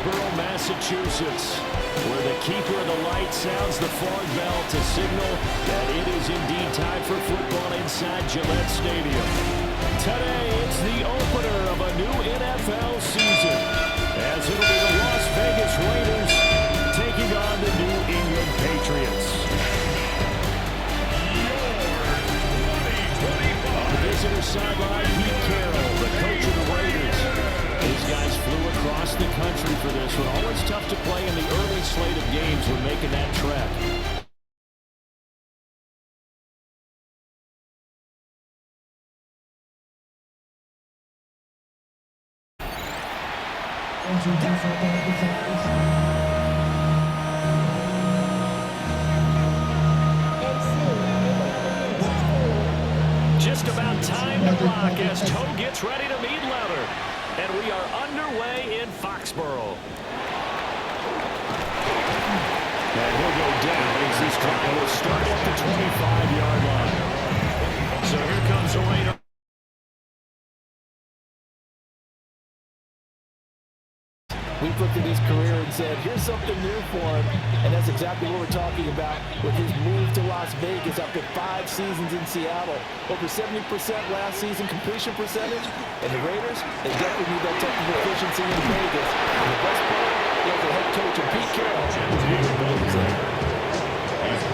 Foxborough, Massachusetts, where the keeper of the light sounds the fog bell to signal that it is indeed time for football inside Gillette Stadium. Today, it's the opener of a new NFL season, as it'll be the Las Vegas Raiders taking on the New England Patriots. On the visitor sideline, Pete Carroll, the coach of the Raiders. These guys flew across the country for this one. Always tough to play in the early slate of games when making that trek. Just about time to block as Toe gets ready to meet Leather. And we are underway in Foxborough. And he'll go down as this drive will start at the 25-yard line. So here comes the Raiders. We've looked at his career and said, here's something new for him. And that's exactly what we're talking about with his move to Las Vegas after 5 seasons in Seattle. Over 70% last season completion percentage. And the Raiders, they definitely need that type of efficiency in Vegas. And the best part, he has a head coach in Pete Carroll who's really believes in it.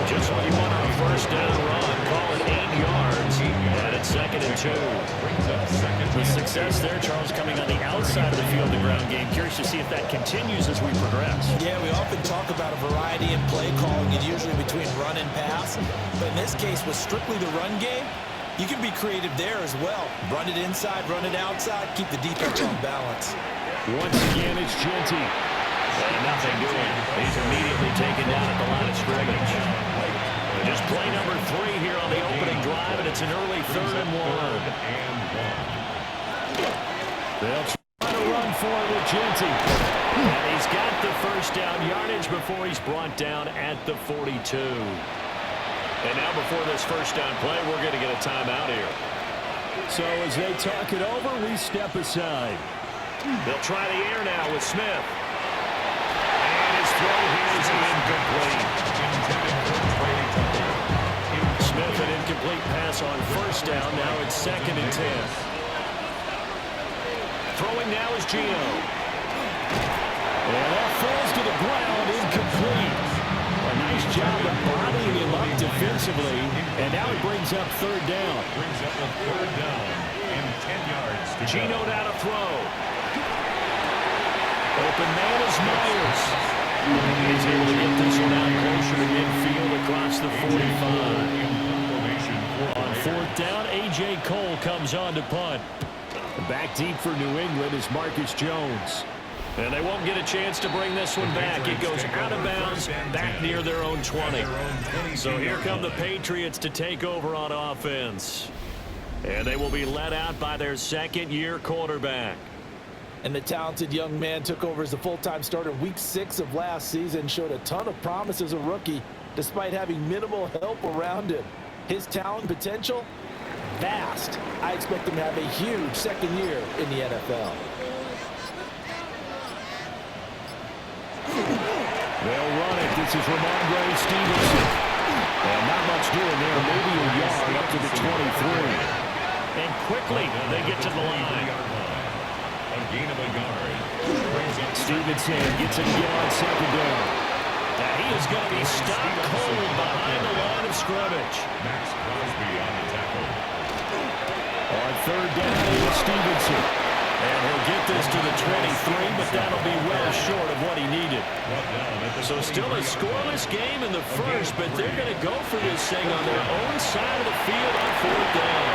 Just what he won on a first down run, call it 8 yards, and it's 2nd and 2. The success there, Charles, coming on the outside of the field, the ground game. Curious to see if that continues as we progress. Yeah, we often talk about a variety in play calling, and usually between run and pass. But in this case, with strictly the run game, you can be creative there as well. Run it inside, run it outside, keep the defense on balance. Once again, it's Genty. And nothing doing. He's immediately taken down at the line of scrimmage. Just play number 3 here on the opening drive, and it's an early 3rd and 1. They'll try to run for it with Genty. And he's got the first down yardage before he's brought down at the 42. And now before this first down play, we're going to get a timeout here. So as they talk it over, we step aside. They'll try the air now with Smith. Throw here is incomplete. Smith, an incomplete pass on first down. Now it's 2nd and 10. Throwing now is Gino. And that falls to the ground, incomplete. A nice job of bodying him up defensively. And now it brings up 3rd down. Brings up a 3rd down and 10 yards to Gino now to throw. Open man is Myers. He's able to get this one out closer to midfield across the 45. On 4th down, A.J. Cole comes on to punt. Back deep for New England is Marcus Jones. And they won't get a chance to bring this one back. It goes out of bounds back near their own 20. So here come the Patriots to take over on offense. And they will be led out by their 2nd-year quarterback. And the talented young man took over as a full-time starter week 6 of last season, showed a ton of promise as a rookie despite having minimal help around him. His talent potential, vast. I expect him to have a huge 2nd year in the NFL. They'll run it. This is Ramondre Stevenson. And not much doing there, maybe a yard up to the 23. And quickly they get to the line. gain of a yard. Stevenson gets it again on 2nd down. Now he is going to be stopped cold behind the line of scrimmage. Max Crosby on the tackle. On 3rd down, it's Stevenson. And he'll get this to the 23, but that'll be well short of what he needed. So still a scoreless game in the first, but they're going to go for this thing on their own side of the field on 4th down.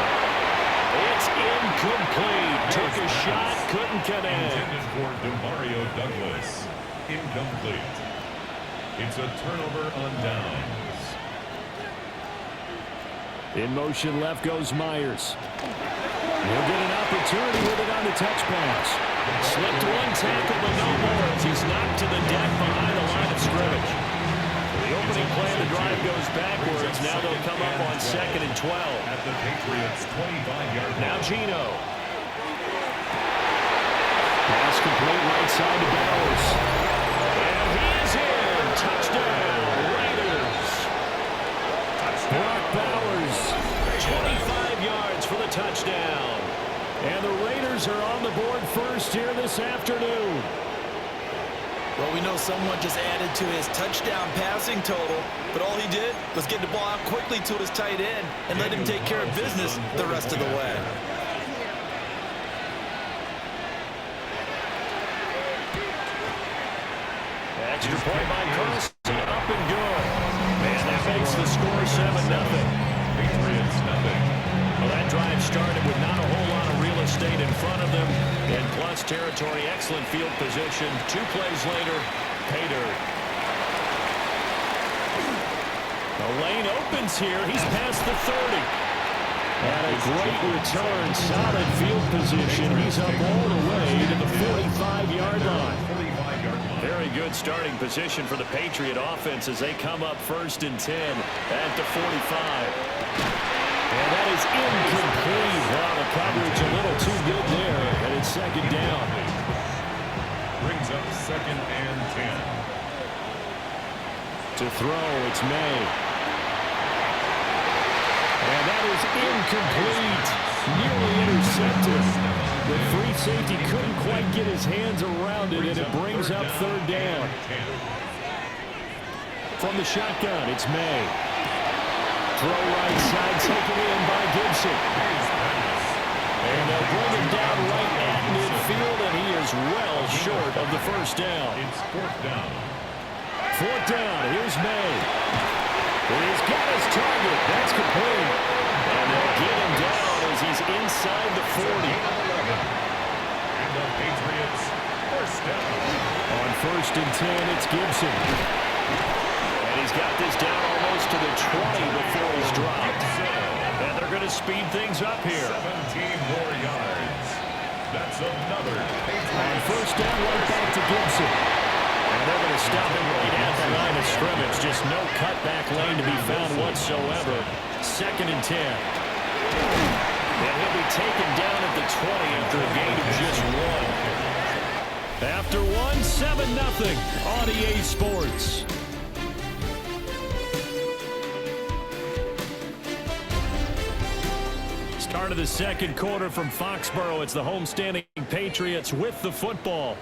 It's incomplete. Took a shot, couldn't connect. Intended for DeMario Douglas. Incomplete. It's a turnover on downs. In motion left goes Myers. He'll get an opportunity with it on the touch pass. Slipped one tackle, but no more as he's knocked to the deck behind the line of scrimmage. The opening play of the drive goes backwards. Now they'll come up on 2nd and 12. At the Patriots' 25-yard line. Now Gino. Pass complete right side to Bowers. And he is in. Touchdown, Raiders. Brock Bowers, 25 yards for the touchdown. And the Raiders are on the board first here this afternoon. Well, we know someone just added to his touchdown passing total, but all he did was get the ball out quickly to his tight end and let him take care of business the rest of the way. Extra point by Carlson, up and good. And that makes the score 7-0. Patriots nothing. Well, that drive started with not a whole lot of real estate in front of them. And plus territory, excellent field position. 2 plays later, pay dirt. The lane opens here. He's past the 30. And a great return, solid field position. He's up all the way to the 45-yard line. 45-yard line. Very good starting position for the Patriot offense as they come up 1st and 10 at the 45. And that is incomplete. Wow, the coverage a little too good there, and it's 2nd down. Brings up 2nd and 10. To throw, it's May. And that is incomplete. Nearly intercepted. The free safety couldn't quite get his hands around it, and it brings up 3rd down. From the shotgun, it's May. Throw right side, taken in by Gibson. And they'll bring him down right at midfield, and he is well short of the 1st down. It's 4th down. 4th down, here's May. He's got his target. That's complete. And they'll get him down as he's inside the 40. And the Patriots 1st down. On 1st and 10, it's Gibson. And he's got this down almost to the 20 before he's dropped. And they're going to speed things up here. 17 more yards. That's another Patriots. On 1st down, right back to Gibson. And they're going to stop him right at the line of scrimmage. Just no cutback lane to be found whatsoever. 2nd and 10. And he'll be taken down at the 20 after a gain of just 1. After 1, 7-0 on EA Sports. Start of the 2nd quarter from Foxborough. It's the homestanding Patriots with the football.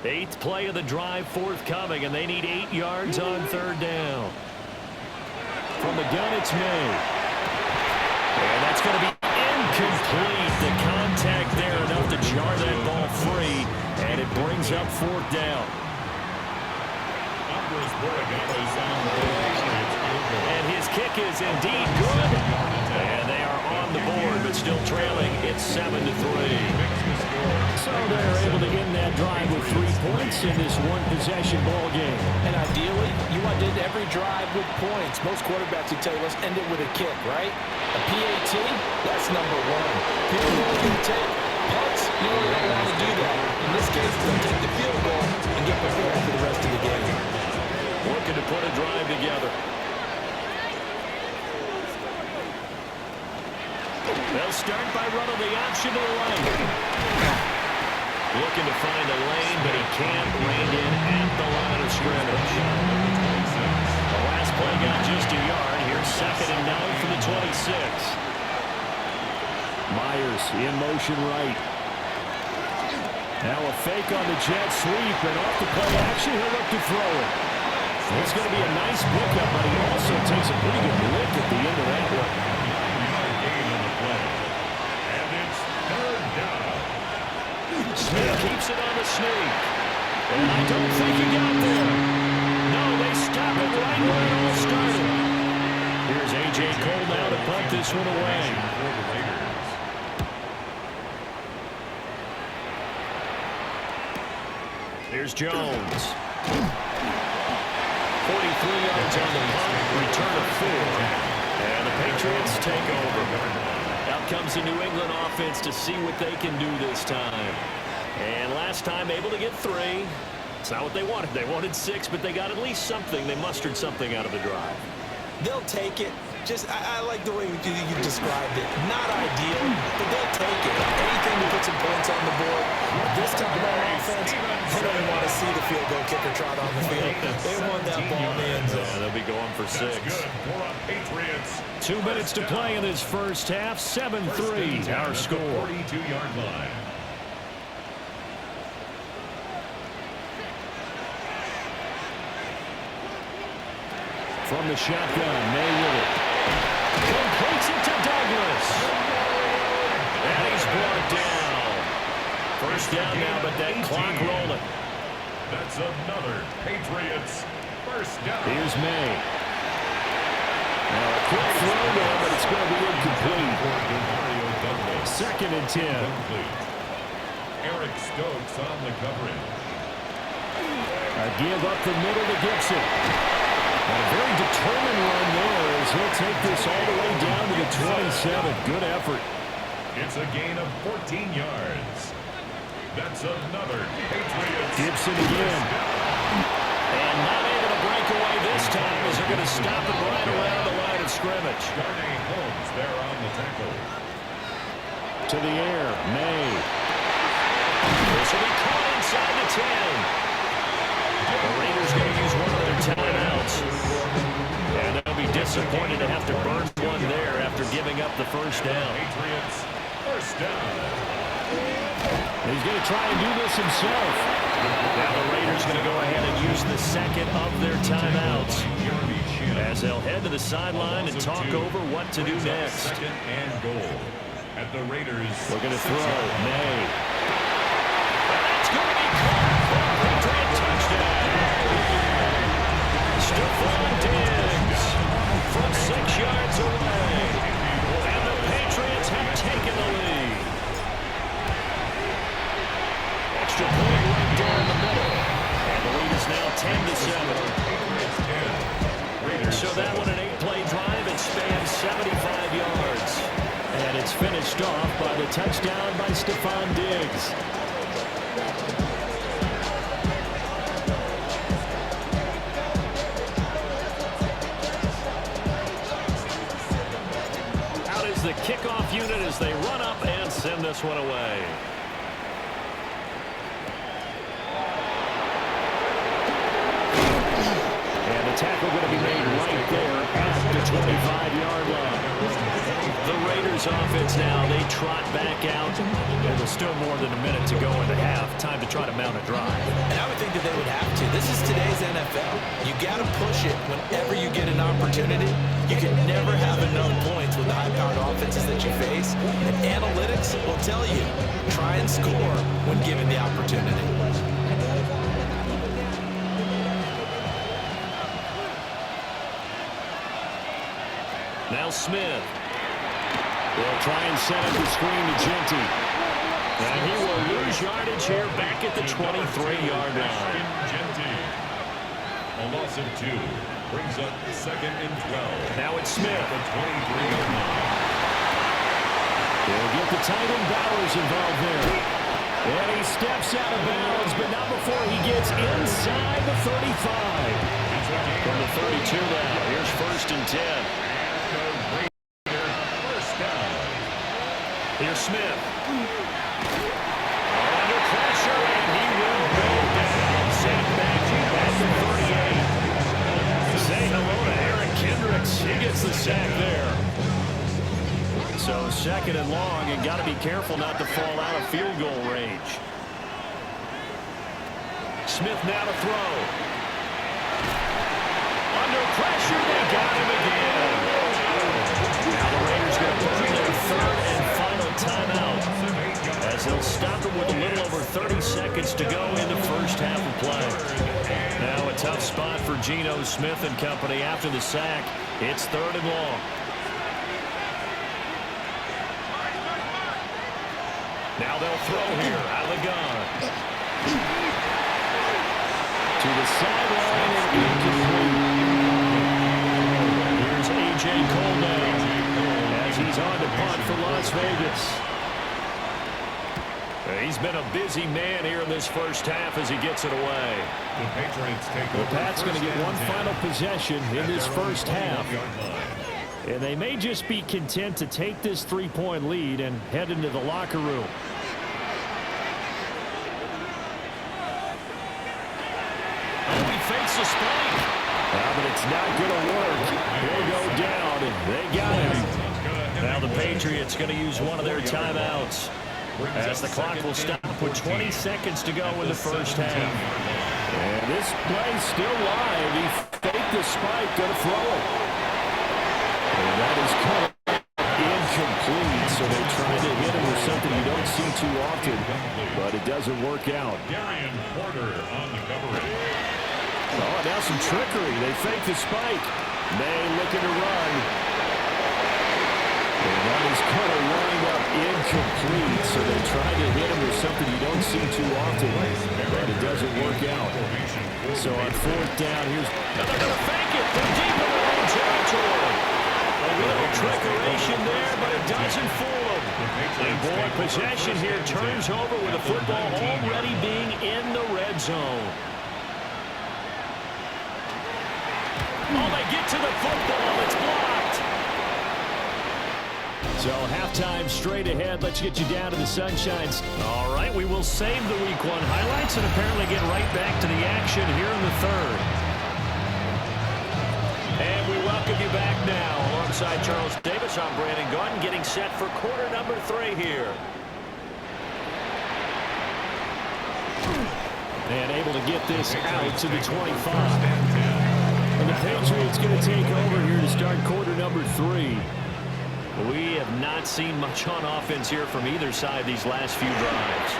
8th play of the drive forthcoming, and they need 8 yards on 3rd down. From the gun, it's May. And that's going to be incomplete. The contact there enough to jar that ball free, and it brings up 4th down. And his kick is indeed good. And they are on the board, but still trailing. It's 7-3. So they're able to end that drive with 3 points in this one-possession ball game. And ideally, you want to end every drive with points. Most quarterbacks would tell you, let's end it with a kick, right? A PAT, that's number 1. Field goal you take. Punts, you really don't want to do that. In this case, they'll take the field goal and get prepared for the rest of the game. Looking to put a drive together. They'll start by running the option to the right. Looking to find a lane, but he can't rein in at the line of scrimmage. The last play got just a yard. Here's 2nd and 9 from the 26. Myers in motion right. Now a fake on the jet sweep, and off the play action, he'll look to throw it. It's going to be a nice pickup, but he also takes a pretty good lick at the end of that one. And it's 3rd down. Smith keeps it on the sneak. And I don't think he got there. No, they stop it right where it all started. Here's A.J. Cole now to punt this one away. Here's Jones. 43 yards on the punt, return of 4. And the Patriots take over. Out comes the New England offense to see what they can do this time. And last time able to get 3. It's not what they wanted. They wanted 6, but they got at least something. They mustered something out of the drive. They'll take it. I like the way you described it. Not ideal, but they'll take it. Anything to put some points on the board. This time on offense, they don't even want to see the field goal kicker trot on the field. They want that ball in the end zone. Yeah, they'll be going for 6. Patriots. 2 minutes to play in this first half. 7-3 our score. 42-yard line. From the shotgun, May with it. Completes it to Douglas. And he's brought down. First down now, but that clock rolling. That's another Patriots first down. Here's May. Now a quick throw there, but it's going to be incomplete. Second and 10. Eric Stokes on the coverage. A give up the middle to Gibson. And a very determined run there as he'll take this all the way down to the 27. Good effort. It's a gain of 14 yards. That's another Patriots. Gibson again. And not able to break away this time as they're going to stop it right around the line of scrimmage. Darnay Holmes there on the tackle. To the air, May. This will be caught inside the 10. The Raiders going to use one of their timeouts. And they'll be disappointed to have to burn one there after giving up the first down. Patriots first down. He's going to try and do this himself. Now the Raiders going to go ahead and use the second of their timeouts as they'll head to the sideline and talk over what to do next. Second and goal at the Raiders. We're going to throw May. That's going to be caught. Patriot touchdown. Stephon Diggs from 6 yards away. And the Patriots have taken the lead. Extra point right there in the middle. And the lead is now 10-7. So that one an 8-play drive. It spans 75 yards. And it's finished off by the touchdown by Stephon Diggs. Out is the kickoff unit as they run up and send this one away. And the tackle going to be made right there at the 25-yard line. The Raiders offense now, they trot back out. And there's still more than a minute to go in the half. Time to try to mount a drive. And I would think that they would have to. This is today's NFL. You got to push it whenever you get an opportunity. You can never have enough points with the high-powered offenses that you face. And analytics will tell you, try and score when given the opportunity. Now Smith. They'll try and set up the screen to Genty. And he will lose yardage here back at the 23-yard line. Genty. A loss of 2 brings up second and 12. Now it's Smith. At the 23-yard line. They'll get the tight end Bowers involved there. And he steps out of bounds, but not before he gets inside the 35. From the 32 now, here's first and 10. Here's Smith. Under pressure, and he will go down. Sack back at the 38. Say hello to Eric Kendricks. He gets the sack there. So second and long, and got to be careful not to fall out of field goal range. Smith now to throw. Under pressure, they got him again. Now the Raiders going to burn their third and final timeout as they'll stop them with a little over 30 seconds to go in the first half of play. Now a tough spot for Geno Smith and company after the sack. It's third and long. Now they'll throw here out of the gun. To the sideline and incomplete. Here's A.J. Cole now as he's on to punt for Las Vegas. He's been a busy man here in this first half as he gets it away. The Patriots take The Pats going to get one final possession in this first half. And they may just be content to take this 3-point lead and head into the locker room. Oh, he fakes the spike. But it's not going to work. He'll go down, and they got him. Now the Patriots going to use one of their timeouts as the clock will stop with 20 seconds to go in the first half. And this play's still live. He faked the spike, going to throw it. And that is cut incomplete, so they try to hit him with something you don't see too often, but it doesn't work out. Darian Porter on the coverage. Oh, now some trickery. They fake the spike. May looking to run. And that is kind of lined up incomplete, so they try to hit him with something you don't see too often, but it doesn't work out. So on fourth down, here's... Now they're going to fake it. They're deep in their own territory. A little trickeration there, but it doesn't fool them. And boy, possession here turns over with the football already being in the red zone. Oh, they get to the football. It's blocked. So halftime straight ahead. Let's get you down to the Sunshines. All right, we will save the Week 1 highlights and apparently get right back to the action here in the third. And we welcome you back now. Alongside Charles Davis, I'm Brandon Gaudin, getting set for quarter number 3 here. And able to get this out to the 25. And the Patriots going to take over here to start quarter number 3. We have not seen much on offense here from either side these last few drives.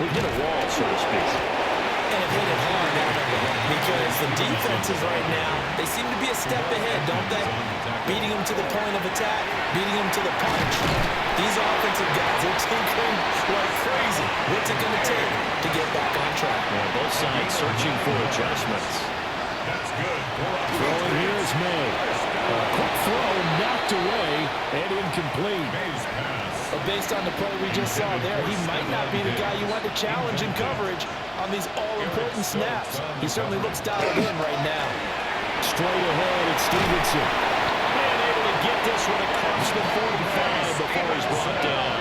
We've hit a wall, so to speak. And it hit it hard, because the defenses right now, they seem to be a step ahead, don't they? Beating them to the point of attack, beating them to the punch. These offensive guys are tinkering like crazy. What's it going to take to get back on track? Well, both sides searching for adjustments. That's good. Throwing here is May. A quick throw knocked away and incomplete. But based on the play we just saw there, he might not be the guy you want to challenge in coverage on these all-important snaps. He certainly looks dialed in right now. Straight ahead, it's Stevenson. And able to get this one across the 45 before he's brought down.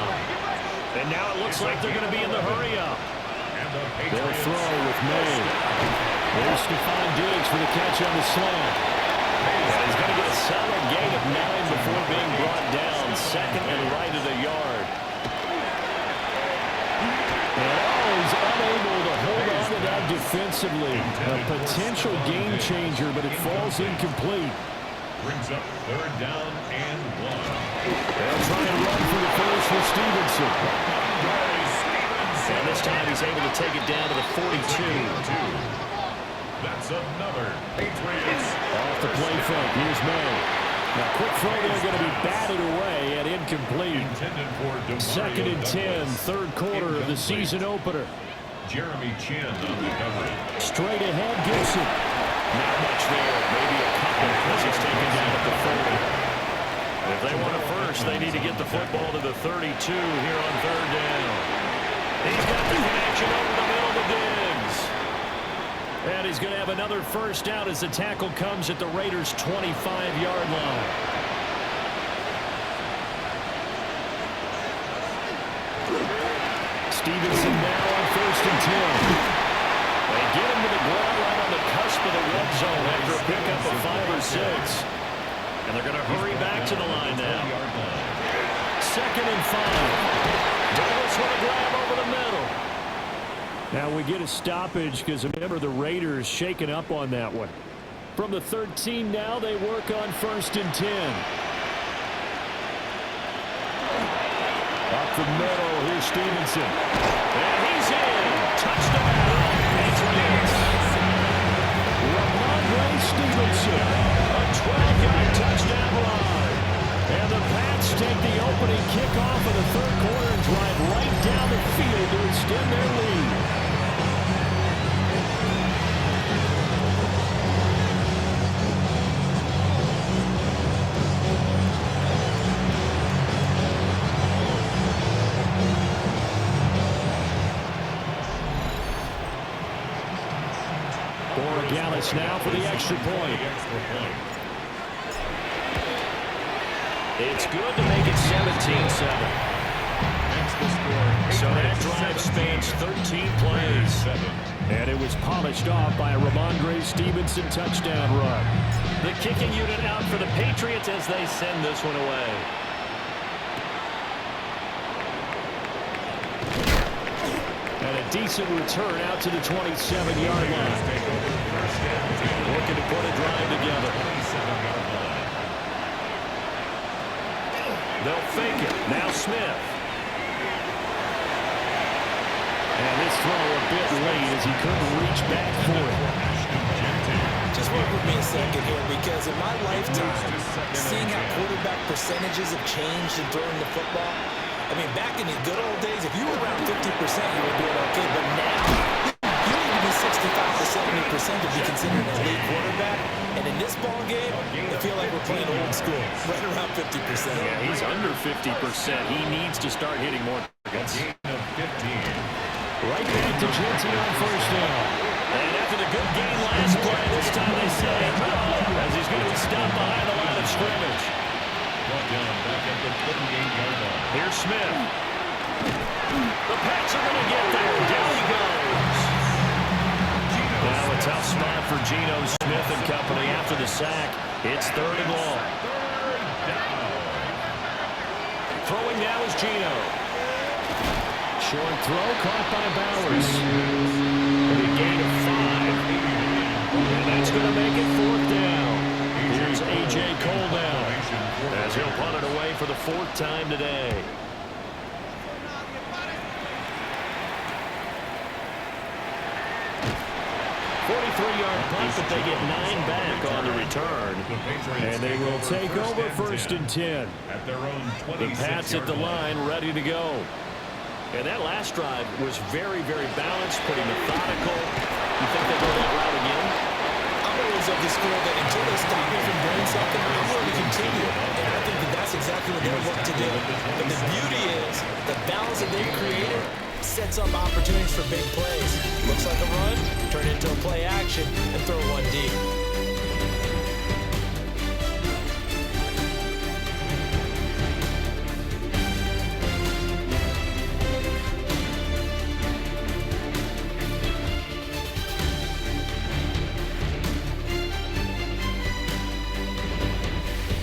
And now it looks like they're going to be in the hurry-up. They'll throw with May. There's Stephon Diggs for the catch on the slant. And he's going to get a solid gain of 9 before being brought down. Second and right of the yard. And he's unable to hold on to that defensively. A potential game changer, but it falls incomplete. Brings up third down and 1. They'll try and run for the first for Stevenson. And this time he's able to take it down to the 42. That's another Patriots. Off the play fake. Here's May. Now, quick throw there going to be batted away and incomplete. Second and 10, third quarter of the season opener. Jeremy Chin on the coverage. Straight ahead, Gibson. Not much there. Maybe a couple as he's taken down at the 40. If they want a first, they need to get the football to the 32 here on third down. He's got the connection over the middle to Diggs. And he's going to have another first down as the tackle comes at the Raiders' 25-yard line. Stevenson now on first and 10. They get him to the ground right on the cusp of the red zone after a pickup of 5 or 6. And they're going to hurry back to the line now. Second and 5. Douglas with a grab over the middle. Now we get a stoppage because remember the Raiders shaking up on that one. From the 13 now they work on first and 10. Up the middle, here's Stevenson. And he's in. Touchdown. Patriots. Ramondre Stevenson. A 12-yard touchdown run. And the Pats take the opening kickoff of the third quarter and drive right down the field to extend their lead. Gallus now for the extra point. It's good to make it 17-7. So that drive spans 13 plays. And it was polished off by a Ramondre Stevenson touchdown run. The kicking unit out for the Patriots as they send this one away. And a decent return out to the 27-yard line. Looking to put a drive together. They'll fake it. Now Smith. And this throw a bit late as he couldn't reach back for it. Just work with me a second here, because in my lifetime, seeing how quarterback percentages have changed in throwing the football, I mean, back in the good old days, if you were around 50%, you were doing okay. But now, you need to be 65 to 70% to be considered an elite quarterback. And in this ball game, I feel like we're playing old school, right around 50%. Yeah, he's under 50%. He needs to start hitting more targets. Right back to Genty on first down. And after the good game last play, this time they say, as he's going to be stopped behind the line of scrimmage. Here's Smith. The Pats are going to get there. Down he goes. Now a tough spot for Geno Smith and company after the sack. It's 3rd and long. Throwing now is Geno. Short throw caught by Bowers. And a gain of 5. And that's going to make it 4th down. Here's A.J. Cole now, as he'll punt it away for the 4th time today. Yard punt, but they get 9 back on the return. And they will take over 1st and 10. The Pats at the line, ready to go. And that last drive was very, very balanced, pretty methodical. You think they go that route again? I'm always of the school that until they stop me from doing something, I'm going to continue. And I think that that's exactly what they're looking to do. But the beauty is the balance that they've created sets up opportunities for big plays. Looks like a run, turn it into a play action, and throw one deep.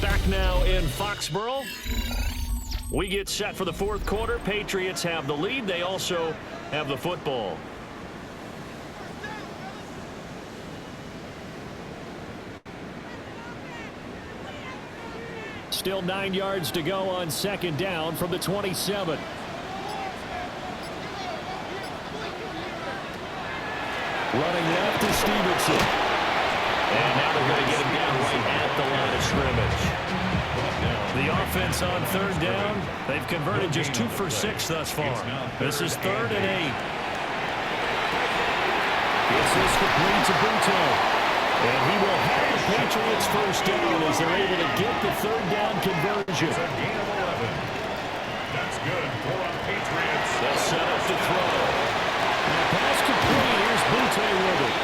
Back now in Foxborough. We get set for the 4th quarter. Patriots have the lead. They also have the football. Still 9 yards to go on 2nd down from the 27. Running left to Stevenson. And now they're going to get him down right at the line of scrimmage. The offense on 3rd down, they've converted just 2 for 6 thus far. This is 3rd and 8. Gets this complete to Buto. And he will have the Patriots 1st down as they're able to get the 3rd down conversion. It's a gain of 11. That's good for the Patriots. They'll set up to throw. And the pass complete. Here's Buto with it.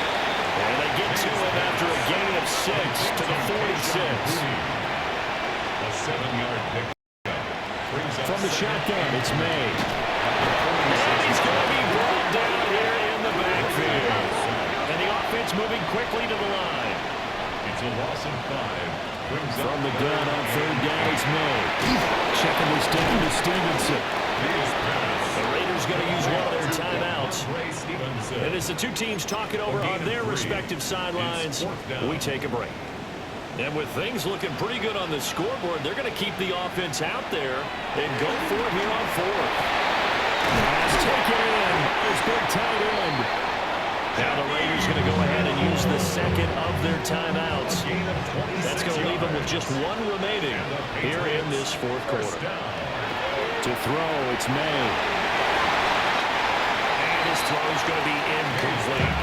And they get to him after a gain of 6 to the 46. A 7-yard pick. From the shotgun, it's May. And he's going to be brought down here in the backfield. And the offense moving quickly to the line. It's a loss of 5. From the gun on 3rd down, it's May. Checking this down to Stevenson. The Raiders going to use one of their timeouts. And as the two teams talk it over on their respective sidelines, we take a break. And with things looking pretty good on the scoreboard, they're going to keep the offense out there and go for it here on 4th. Pass taken in. It's big tight end. Now the Raiders going to go ahead and use the 2nd of their timeouts. That's going to leave them with just 1 remaining here in this 4th quarter. To throw, it's May. And his throw is going to be incomplete.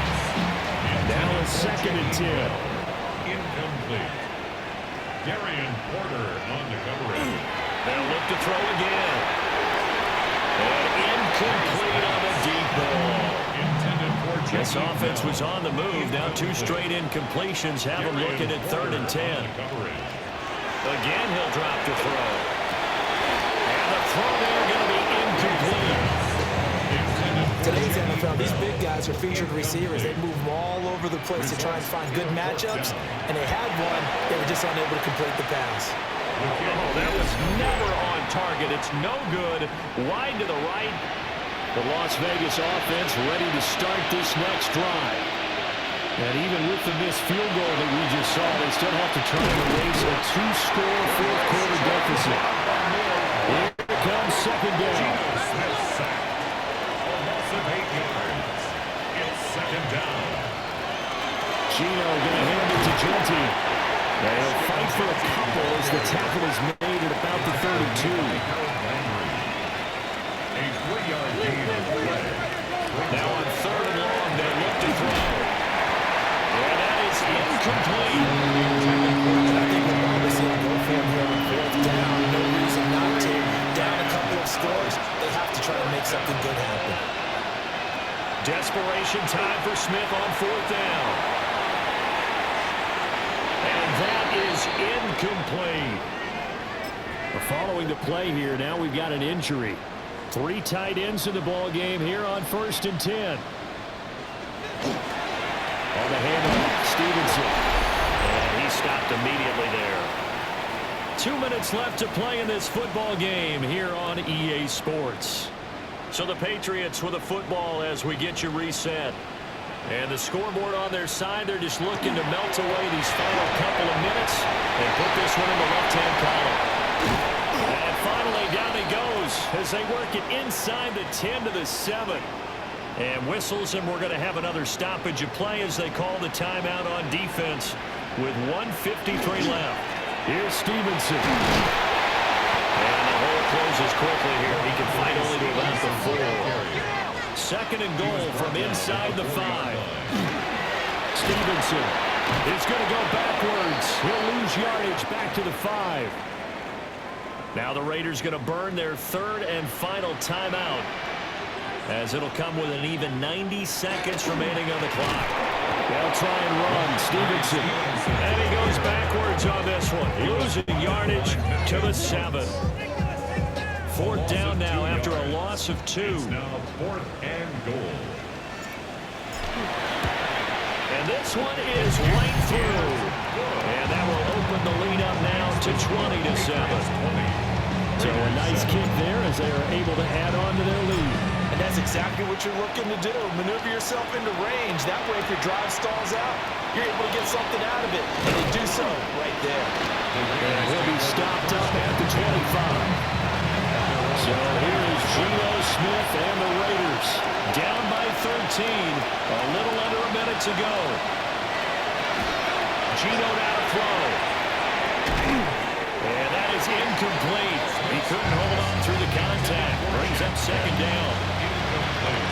Now it's 2nd and 10. Incomplete. Darian Porter on the coverage. They'll look to throw again. And incomplete on the deep ball. This offense was on the move. Now 2 straight incompletions have them looking at 3rd and 10. Again, he'll drop to throw. NFL. These big guys are featured receivers. They move all over the place to try and find good matchups, and they had one. They were just unable to complete the pass. Oh, that was never on target. It's no good. Wide to the right. The Las Vegas offense ready to start this next drive. And even with the missed field goal that we just saw, they still have to try and erase a two-score fourth-quarter deficit. Here comes second down. It's second down. Gino going to hand it to Genty. They'll fight for a couple as the tackle is made at about the 32. A 3-yard gain of play. Now on third and long, they look to throw. And that is incomplete. I think we'll probably see them go for him here on fourth down. No reason not to. Down a couple of scores, they have to try to make something good happen. Desperation time for Smith on fourth down. And that is incomplete. Following the play here, now we've got an injury. 3 tight ends in the ball game here on 1st and 10. On the handoff, Stevenson. And he stopped immediately there. 2 minutes left to play in this football game here on EA Sports. So the Patriots with a football as we get you reset. And the scoreboard on their side, they're just looking to melt away these final couple of minutes and put this one in the left-hand column. And finally, down he goes as they work it inside the 10 to the 7. And whistles, and we're going to have another stoppage of play as they call the timeout on defense with 1:53 left. Here's Stevenson. And the hole closes quickly here. He can fight only to about the 4. Second and goal from inside the 5. Stevenson is going to go backwards. He'll lose yardage back to the 5. Now the Raiders going to burn their third and final timeout, as it'll come with an even 90 seconds remaining on the clock. They'll try and run. Stevenson. And he goes backwards on this one. Losing yardage to the 7. Fourth down now after a loss of 2. It's now 4th and goal. And this one is right through. And that will open the lead up now to 20 to 7. So a nice kick there as they are able to add on to their lead. And that's exactly what you're looking to do. Maneuver yourself into range. That way, if your drive stalls out, you're able to get something out of it. And they do so right there. And he'll be stopped up at the 25. So here is Geno Smith and the Raiders. Down by 13. A little under a minute to go. Geno now to throw. And that is incomplete. He couldn't hold on through the contact. Brings up second down. Incomplete.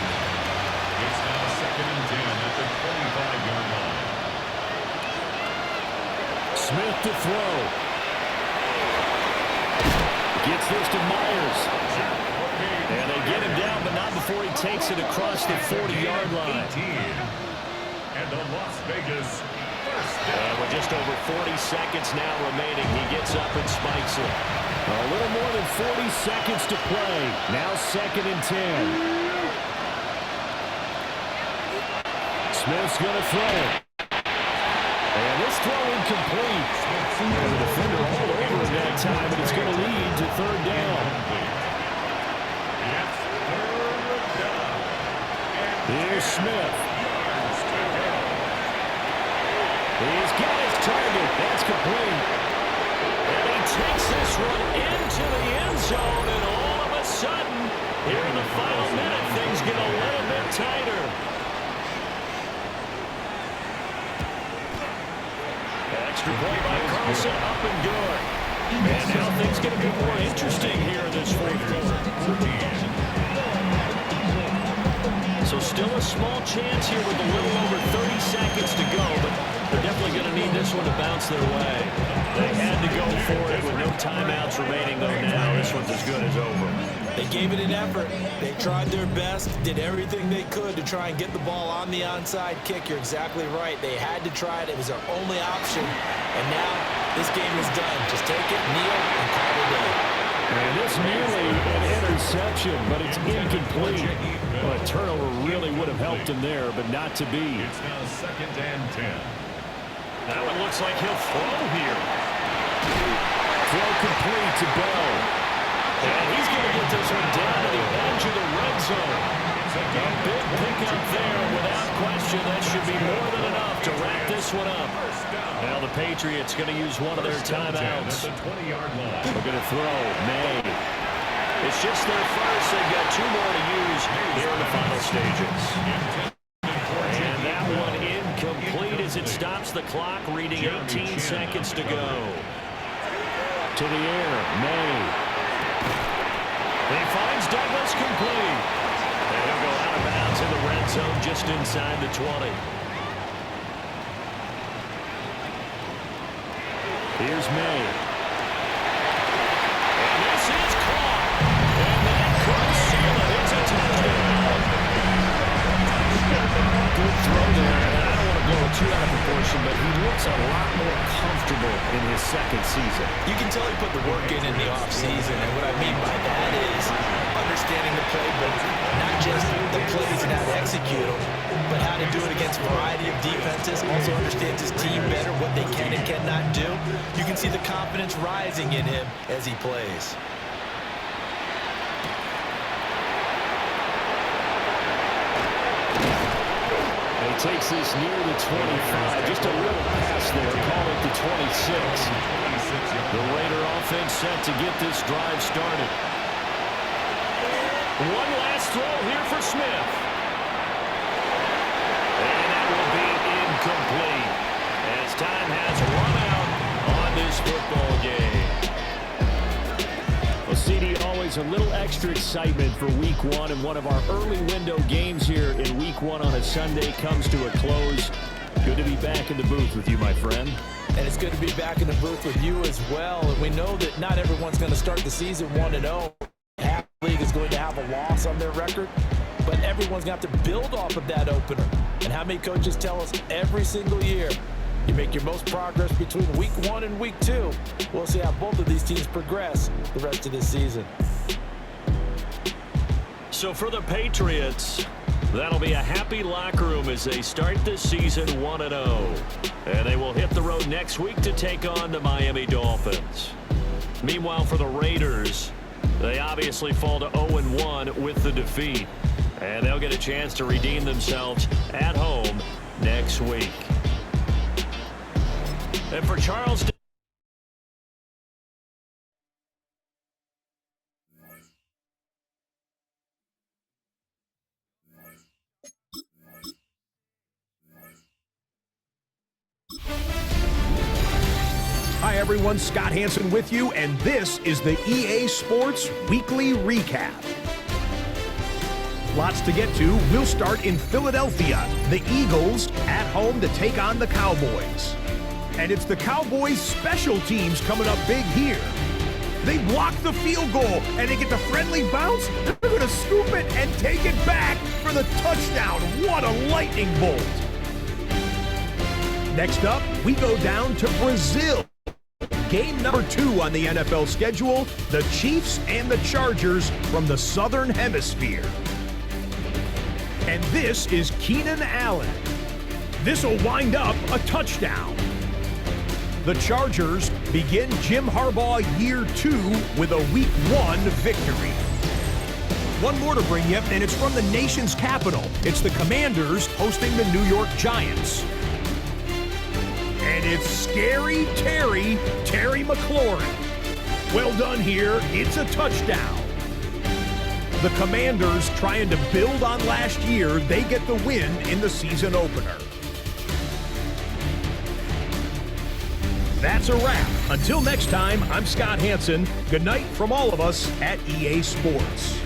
It's now 2nd and 10 at the 25-yard line. Smith to throw. Gets this to Myers. And they get him down, but not before he takes it across the 40-yard line. 18. And the Las Vegas first down. And with just over 40 seconds now remaining, he gets up and spikes it. A little more than 40 seconds to play. Now 2nd and 10. Smith's going to throw it. And this throw incomplete. And the defender all over him that time, but it's going to lead to 3rd down. It's 3rd down. Here's Smith. He's got his target. That's complete. And he takes this one into the end zone, and all of a sudden, here in the final minute, things get a little bit tighter. Extra play by Carlson, up and good. And now things get a bit more interesting here in this 4th quarter. So still a small chance here with a little over 30 seconds to go, but they're definitely going to need this one to bounce their way. They had to go for it with no timeouts remaining, though now this one's as good as over. They gave it an effort. They tried their best, did everything they could to try and get the ball on the onside kick. You're exactly right. They had to try it. It was their only option. And now this game is done. Just take it, kneel, and call it a day. And this nearly an interception. reception, but it's incomplete. Well, a turnover really would have helped him there, but not to be. It's now 2nd and 10. Now it looks like he'll throw here. Throw complete to Bell. And he's going to get this one down to the edge of the red zone. A big pickup there. Without question, that should be more than enough to wrap this one up. Now the Patriots going to use one of their timeouts. They're going to throw. May. It's just their first. They've got 2 more to use here in the final stages. And that one incomplete as it stops the clock, reading 18 seconds to go. To the air, May. He finds Douglas complete. And he'll go out of bounds in the red zone just inside the 20. Here's May. And this is caught. And that could seal it. It's a touchdown. Good throw there. And I don't want to blow it too out of proportion, but he looks a lot more comfortable in his 2nd season. You can tell he put the work in the offseason, and what I mean by that is understanding the playbook, not just the plays and how to execute them, but how to do it against a variety of defenses. Also understands his team better, what they can and cannot do. You can see the confidence rising in him as he plays. He takes this near the 25. Just a little pass there. Call it the 26. The Raider offense set to get this drive started. One last throw here for Smith. And that will be incomplete as time has run out on this football game. Well, CD, always a little extra excitement for Week 1, and one of our early window games here in Week 1 on a Sunday comes to a close. Good to be back in the booth with you, my friend. And it's good to be back in the booth with you as well. And we know that not everyone's going to start the season 1-0. Half the league is going to have a loss on their record, but everyone's going to have to build off of that opener. And how many coaches tell us every single year, you make your most progress between Week 1 and Week 2. We'll see how both of these teams progress the rest of this season. So for the Patriots, that'll be a happy locker room as they start this season 1-0. And they will hit the road next week to take on the Miami Dolphins. Meanwhile, for the Raiders, they obviously fall to 0-1 with the defeat. And they'll get a chance to redeem themselves at home next week. And for Charles... Hi everyone, Scott Hansen with you, and this is the EA Sports Weekly Recap. Lots to get to. We'll start in Philadelphia. The Eagles at home to take on the Cowboys. And it's the Cowboys' special teams coming up big here. They block the field goal, and they get the friendly bounce. They're going to scoop it and take it back for the touchdown. What a lightning bolt. Next up, we go down to Brazil. Game number 2 on the NFL schedule, the Chiefs and the Chargers from the Southern Hemisphere. And this is Keenan Allen. This will wind up a touchdown. The Chargers begin Jim Harbaugh year 2 with a Week 1 victory. One more to bring you, and it's from the nation's capital. It's the Commanders hosting the New York Giants. And it's Scary Terry McLaurin. Well done here. It's a touchdown. The Commanders trying to build on last year. They get the win in the season opener. That's a wrap. Until next time, I'm Scott Hansen. Good night from all of us at EA Sports.